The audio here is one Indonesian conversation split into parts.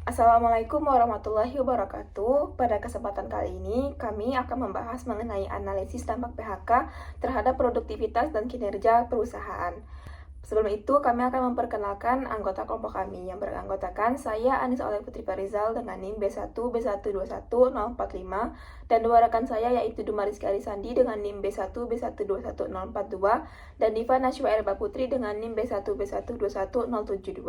Assalamualaikum warahmatullahi wabarakatuh. Pada kesempatan kali ini, kami akan membahas mengenai analisis dampak PHK terhadap produktivitas dan kinerja perusahaan. Sebelum itu, kami akan memperkenalkan anggota kelompok kami yang beranggotakan saya Anissa Oleh Putri Farizal dengan NIM B1B121045 dan dua rekan saya yaitu Dumariski Arisandi dengan NIM B1B121042 dan Diva Nashwa Erba Putri dengan NIM B1B121072.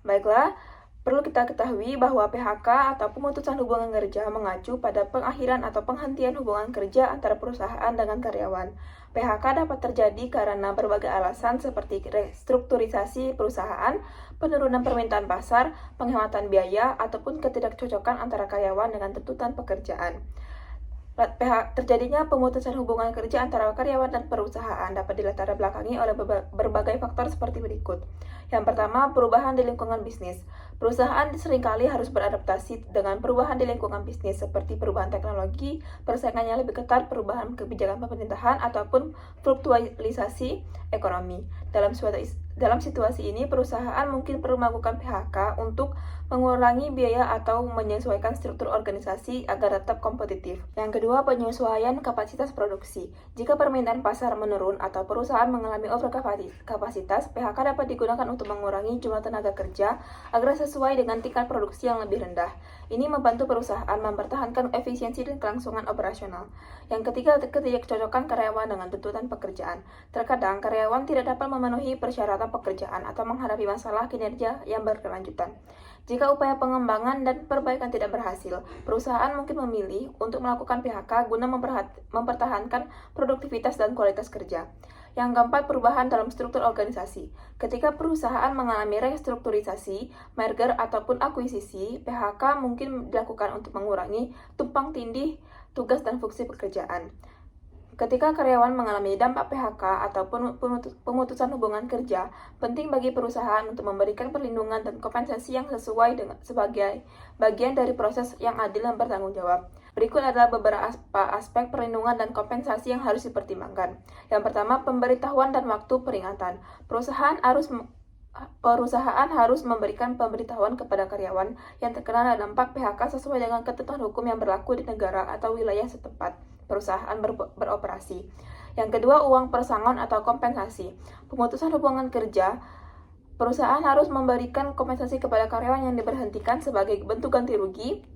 Baiklah, perlu kita ketahui bahwa PHK atau pemutusan hubungan kerja mengacu pada pengakhiran atau penghentian hubungan kerja antara perusahaan dengan karyawan. PHK dapat terjadi karena berbagai alasan seperti restrukturisasi perusahaan, penurunan permintaan pasar, penghematan biaya, ataupun ketidakcocokan antara karyawan dengan tuntutan pekerjaan. Terjadinya pemutusan hubungan kerja antara karyawan dan perusahaan dapat dilatar belakangi oleh berbagai faktor seperti berikut. Yang pertama, perubahan di lingkungan bisnis. Perusahaan seringkali harus beradaptasi dengan perubahan di lingkungan bisnis seperti perubahan teknologi, persaingan yang lebih ketat, perubahan kebijakan pemerintahan, ataupun fluktualisasi ekonomi. Dalam situasi ini, perusahaan mungkin perlu melakukan PHK untuk mengurangi biaya atau menyesuaikan struktur organisasi agar tetap kompetitif. Yang kedua, penyesuaian kapasitas produksi. Jika permintaan pasar menurun atau perusahaan mengalami overkapasitas, PHK dapat digunakan untuk mengurangi jumlah tenaga kerja agar sesuai dengan tingkat produksi yang lebih rendah. Ini membantu perusahaan mempertahankan efisiensi dan kelangsungan operasional. Yang ketiga, ketidakcocokan karyawan dengan tuntutan pekerjaan. Terkadang, karyawan tidak dapat memenuhi persyaratan pekerjaan atau menghadapi masalah kinerja yang berkelanjutan. Jika upaya pengembangan dan perbaikan tidak berhasil, perusahaan mungkin memilih untuk melakukan PHK guna mempertahankan produktivitas dan kualitas kerja. Yang keempat, perubahan dalam struktur organisasi. Ketika perusahaan mengalami restrukturisasi, merger, ataupun akuisisi, PHK mungkin dilakukan untuk mengurangi tumpang tindih tugas dan fungsi pekerjaan. Ketika karyawan mengalami dampak PHK ataupun pemutusan hubungan kerja, penting bagi perusahaan untuk memberikan perlindungan dan kompensasi yang sesuai dengan sebagai bagian dari proses yang adil dan bertanggung jawab. Berikut adalah beberapa aspek perlindungan dan kompensasi yang harus dipertimbangkan. Yang pertama, pemberitahuan dan waktu peringatan. Perusahaan harus memberikan pemberitahuan kepada karyawan yang terkena dampak PHK sesuai dengan ketentuan hukum yang berlaku di negara atau wilayah setempat perusahaan beroperasi. Yang kedua, uang persangon atau kompensasi. Pemutusan hubungan kerja, perusahaan harus memberikan kompensasi kepada karyawan yang diberhentikan sebagai bentuk ganti rugi.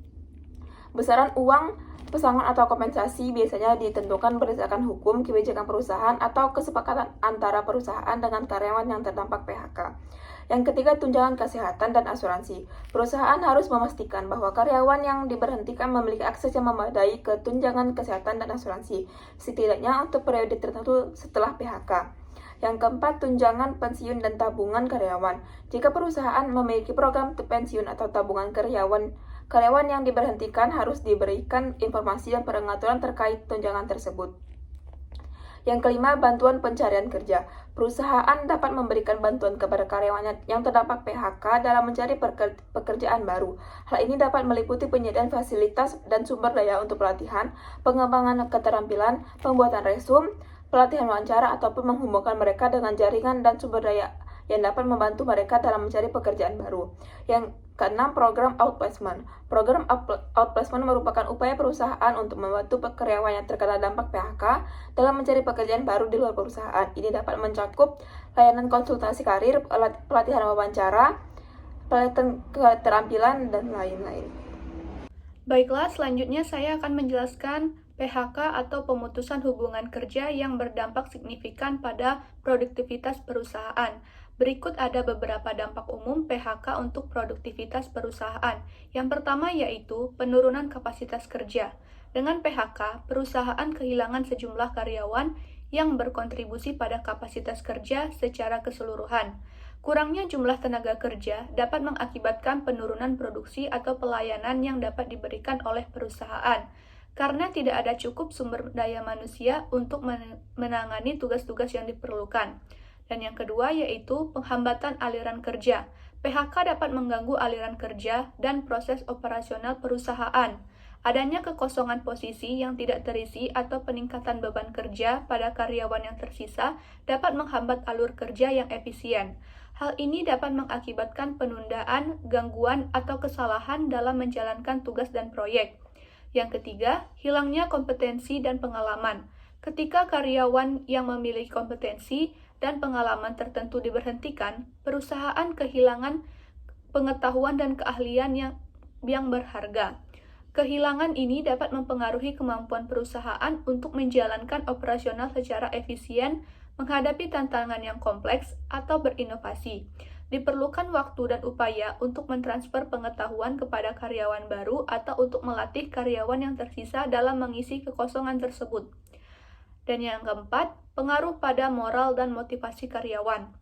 Besaran uang pesangon atau kompensasi biasanya ditentukan berdasarkan hukum, kebijakan perusahaan, atau kesepakatan antara perusahaan dengan karyawan yang terdampak PHK. Yang ketiga, tunjangan kesehatan dan asuransi. Perusahaan harus memastikan bahwa karyawan yang diberhentikan memiliki akses yang memadai ke tunjangan kesehatan dan asuransi, setidaknya untuk periode tertentu setelah PHK. Yang keempat, tunjangan pensiun dan tabungan karyawan. Jika perusahaan memiliki program pensiun atau tabungan karyawan yang diberhentikan harus diberikan informasi dan pengaturan terkait tunjangan tersebut. Yang kelima, bantuan pencarian kerja. Perusahaan dapat memberikan bantuan kepada karyawannya yang terdampak PHK dalam mencari pekerjaan baru. Hal ini dapat meliputi penyediaan fasilitas dan sumber daya untuk pelatihan, pengembangan keterampilan, pembuatan resume, pelatihan wawancara, ataupun menghubungkan mereka dengan jaringan dan sumber daya yang dapat membantu mereka dalam mencari pekerjaan baru. Yang keenam, program outplacement. Program outplacement merupakan upaya perusahaan untuk membantu karyawan yang terkena dampak PHK dalam mencari pekerjaan baru di luar perusahaan. Ini dapat mencakup layanan konsultasi karir, pelatihan wawancara, pelatihan keterampilan, dan lain-lain. Baiklah, selanjutnya saya akan menjelaskan PHK atau pemutusan hubungan kerja yang berdampak signifikan pada produktivitas perusahaan. Berikut ada beberapa dampak umum PHK untuk produktivitas perusahaan. Yang pertama yaitu penurunan kapasitas kerja. Dengan PHK, perusahaan kehilangan sejumlah karyawan yang berkontribusi pada kapasitas kerja secara keseluruhan. Kurangnya jumlah tenaga kerja dapat mengakibatkan penurunan produksi atau pelayanan yang dapat diberikan oleh perusahaan, karena tidak ada cukup sumber daya manusia untuk menangani tugas-tugas yang diperlukan. Dan yang kedua yaitu penghambatan aliran kerja. PHK dapat mengganggu aliran kerja dan proses operasional perusahaan. Adanya kekosongan posisi yang tidak terisi atau peningkatan beban kerja pada karyawan yang tersisa dapat menghambat alur kerja yang efisien. Hal ini dapat mengakibatkan penundaan, gangguan, atau kesalahan dalam menjalankan tugas dan proyek. Yang ketiga, hilangnya kompetensi dan pengalaman. Ketika karyawan yang memiliki kompetensi dan pengalaman tertentu diberhentikan, perusahaan kehilangan pengetahuan dan keahlian yang berharga. Kehilangan ini dapat mempengaruhi kemampuan perusahaan untuk menjalankan operasional secara efisien, menghadapi tantangan yang kompleks, atau berinovasi. Diperlukan waktu dan upaya untuk mentransfer pengetahuan kepada karyawan baru atau untuk melatih karyawan yang tersisa dalam mengisi kekosongan tersebut. Dan yang keempat, pengaruh pada moral dan motivasi karyawan.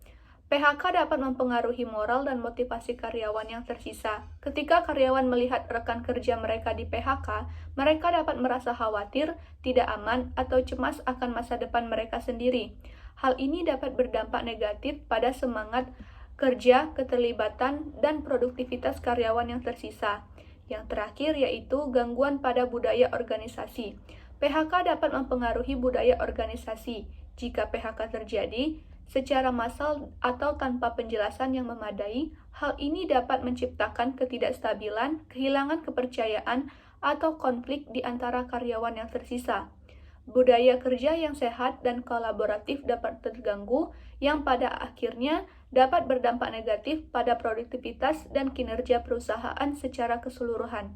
PHK dapat mempengaruhi moral dan motivasi karyawan yang tersisa. Ketika karyawan melihat rekan kerja mereka di PHK, mereka dapat merasa khawatir, tidak aman, atau cemas akan masa depan mereka sendiri. Hal ini dapat berdampak negatif pada semangat kerja, keterlibatan, dan produktivitas karyawan yang tersisa. Yang terakhir yaitu gangguan pada budaya organisasi. PHK dapat mempengaruhi budaya organisasi. Jika PHK terjadi secara massal atau tanpa penjelasan yang memadai, hal ini dapat menciptakan ketidakstabilan, kehilangan kepercayaan, atau konflik di antara karyawan yang tersisa. Budaya kerja yang sehat dan kolaboratif dapat terganggu, yang pada akhirnya dapat berdampak negatif pada produktivitas dan kinerja perusahaan secara keseluruhan.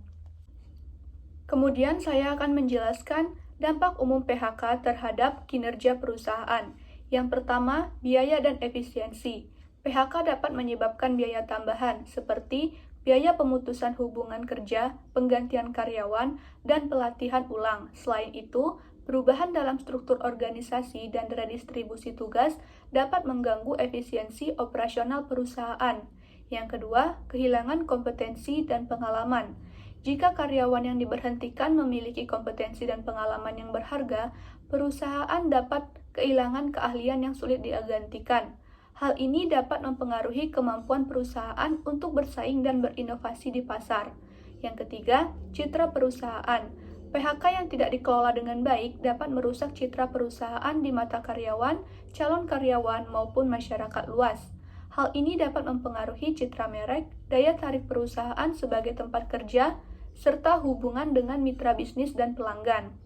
Kemudian saya akan menjelaskan dampak umum PHK terhadap kinerja perusahaan. Yang pertama, biaya dan efisiensi. PHK dapat menyebabkan biaya tambahan seperti biaya pemutusan hubungan kerja, penggantian karyawan, dan pelatihan ulang. Selain itu, perubahan dalam struktur organisasi dan redistribusi tugas dapat mengganggu efisiensi operasional perusahaan. Yang kedua, kehilangan kompetensi dan pengalaman. Jika karyawan yang diberhentikan memiliki kompetensi dan pengalaman yang berharga, perusahaan dapat kehilangan keahlian yang sulit digantikan. Hal ini dapat mempengaruhi kemampuan perusahaan untuk bersaing dan berinovasi di pasar. Yang ketiga, citra perusahaan. PHK yang tidak dikelola dengan baik dapat merusak citra perusahaan di mata karyawan, calon karyawan, maupun masyarakat luas. Hal ini dapat mempengaruhi citra merek, daya tarik perusahaan sebagai tempat kerja, serta hubungan dengan mitra bisnis dan pelanggan.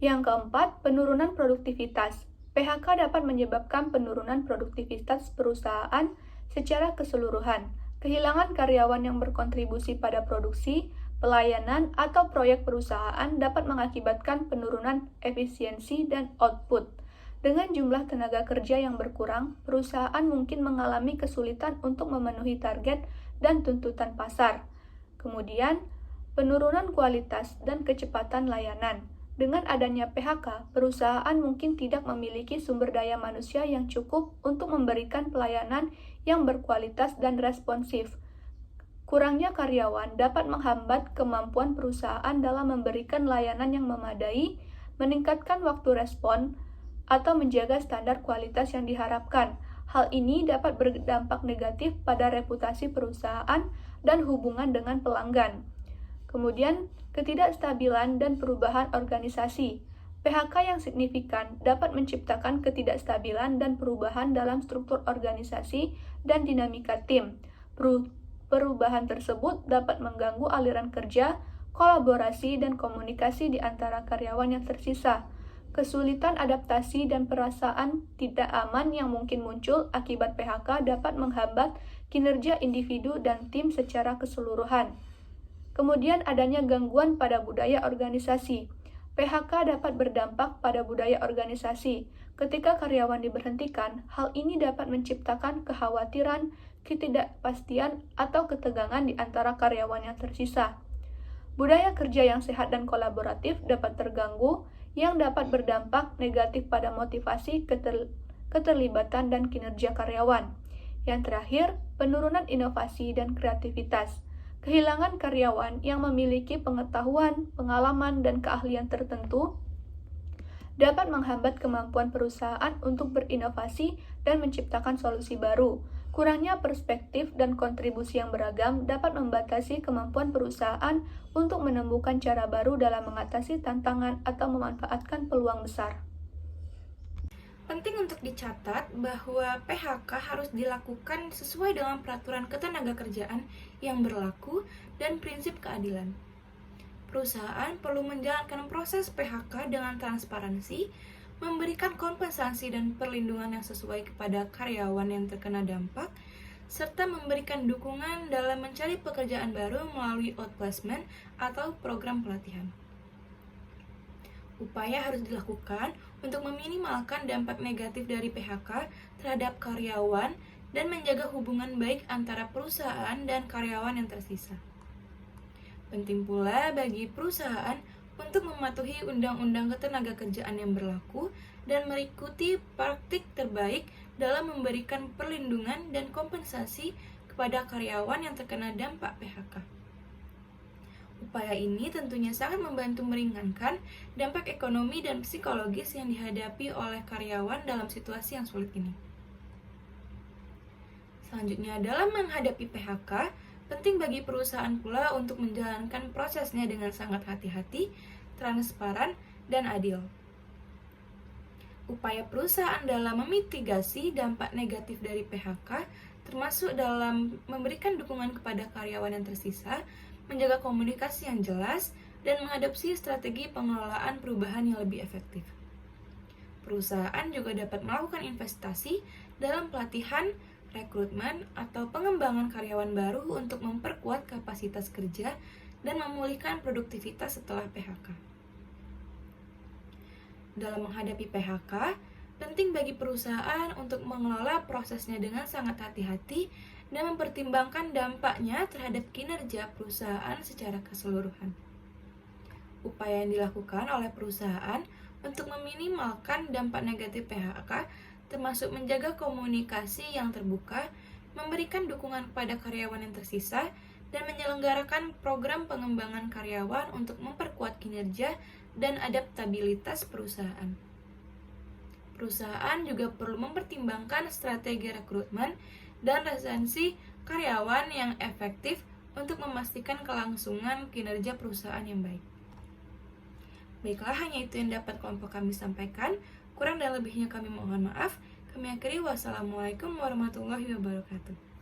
Yang keempat, penurunan produktivitas. PHK dapat menyebabkan penurunan produktivitas perusahaan secara keseluruhan. Kehilangan karyawan yang berkontribusi pada produksi, pelayanan, atau proyek perusahaan dapat mengakibatkan penurunan efisiensi dan output. Dengan jumlah tenaga kerja yang berkurang, perusahaan mungkin mengalami kesulitan untuk memenuhi target dan tuntutan pasar. Kemudian, penurunan kualitas dan kecepatan layanan. Dengan adanya PHK, perusahaan mungkin tidak memiliki sumber daya manusia yang cukup untuk memberikan pelayanan yang berkualitas dan responsif. Kurangnya karyawan dapat menghambat kemampuan perusahaan dalam memberikan layanan yang memadai, meningkatkan waktu respon, atau menjaga standar kualitas yang diharapkan. Hal ini dapat berdampak negatif pada reputasi perusahaan dan hubungan dengan pelanggan. Kemudian, ketidakstabilan dan perubahan organisasi. PHK yang signifikan dapat menciptakan ketidakstabilan dan perubahan dalam struktur organisasi dan dinamika tim. Perubahan tersebut dapat mengganggu aliran kerja, kolaborasi, dan komunikasi di antara karyawan yang tersisa. Kesulitan adaptasi dan perasaan tidak aman yang mungkin muncul akibat PHK dapat menghambat kinerja individu dan tim secara keseluruhan. Kemudian adanya gangguan pada budaya organisasi. PHK dapat berdampak pada budaya organisasi. Ketika karyawan diberhentikan, hal ini dapat menciptakan kekhawatiran, ketidakpastian, atau ketegangan di antara karyawan yang tersisa. Budaya kerja yang sehat dan kolaboratif dapat terganggu, yang dapat berdampak negatif pada motivasi, keterlibatan, dan kinerja karyawan. Yang terakhir, penurunan inovasi dan kreativitas. Kehilangan karyawan yang memiliki pengetahuan, pengalaman, dan keahlian tertentu dapat menghambat kemampuan perusahaan untuk berinovasi dan menciptakan solusi baru. Kurangnya perspektif dan kontribusi yang beragam dapat membatasi kemampuan perusahaan untuk menemukan cara baru dalam mengatasi tantangan atau memanfaatkan peluang besar. Penting untuk dicatat bahwa PHK harus dilakukan sesuai dengan peraturan ketenagakerjaan yang berlaku dan prinsip keadilan. Perusahaan perlu menjalankan proses PHK dengan transparansi, memberikan kompensasi dan perlindungan yang sesuai kepada karyawan yang terkena dampak, serta memberikan dukungan dalam mencari pekerjaan baru melalui outplacement atau program pelatihan. Upaya harus dilakukan untuk meminimalkan dampak negatif dari PHK terhadap karyawan dan menjaga hubungan baik antara perusahaan dan karyawan yang tersisa. Penting pula bagi perusahaan untuk mematuhi undang-undang ketenagakerjaan yang berlaku dan mengikuti praktik terbaik dalam memberikan perlindungan dan kompensasi kepada karyawan yang terkena dampak PHK. Upaya ini tentunya sangat membantu meringankan dampak ekonomi dan psikologis yang dihadapi oleh karyawan dalam situasi yang sulit ini. Selanjutnya, dalam menghadapi PHK, penting bagi perusahaan pula untuk menjalankan prosesnya dengan sangat hati-hati, transparan, dan adil. Upaya perusahaan dalam memitigasi dampak negatif dari PHK termasuk dalam memberikan dukungan kepada karyawan yang tersisa, menjaga komunikasi yang jelas, dan mengadopsi strategi pengelolaan perubahan yang lebih efektif. Perusahaan juga dapat melakukan investasi dalam pelatihan, rekrutmen, atau pengembangan karyawan baru untuk memperkuat kapasitas kerja dan memulihkan produktivitas setelah PHK. Dalam menghadapi PHK, penting bagi perusahaan untuk mengelola prosesnya dengan sangat hati-hati dan mempertimbangkan dampaknya terhadap kinerja perusahaan secara keseluruhan. Upaya yang dilakukan oleh perusahaan untuk meminimalkan dampak negatif PHK termasuk menjaga komunikasi yang terbuka, memberikan dukungan kepada karyawan yang tersisa, dan menyelenggarakan program pengembangan karyawan untuk memperkuat kinerja dan adaptabilitas perusahaan. Perusahaan juga perlu mempertimbangkan strategi rekrutmen dan retensi karyawan yang efektif untuk memastikan kelangsungan kinerja perusahaan yang baik. Baiklah, hanya itu yang dapat kelompok kami sampaikan. Kurang dan lebihnya kami mohon maaf. Kami akhiri, wassalamualaikum warahmatullahi wabarakatuh.